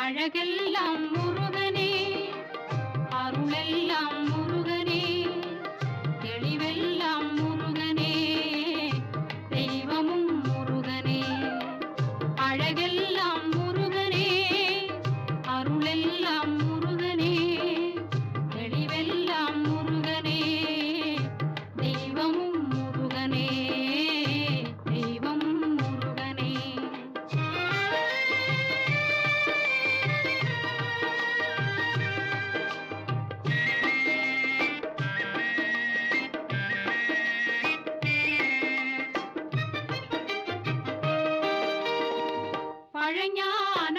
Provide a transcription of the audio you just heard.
அழகெல்லாம் முருகனே, அருளெல்லாம் முருகனே, தெளிவெல்லாம் முருகனே, தெய்வமும் முருகனே. அழகெல்லாம் முருகனே, அருளெல்லாம் முருகனே, தெளிவெல்லாம் முருகனே, தெய்வமும் முருகனே, தெய்வமும் முருகனே. பழஞான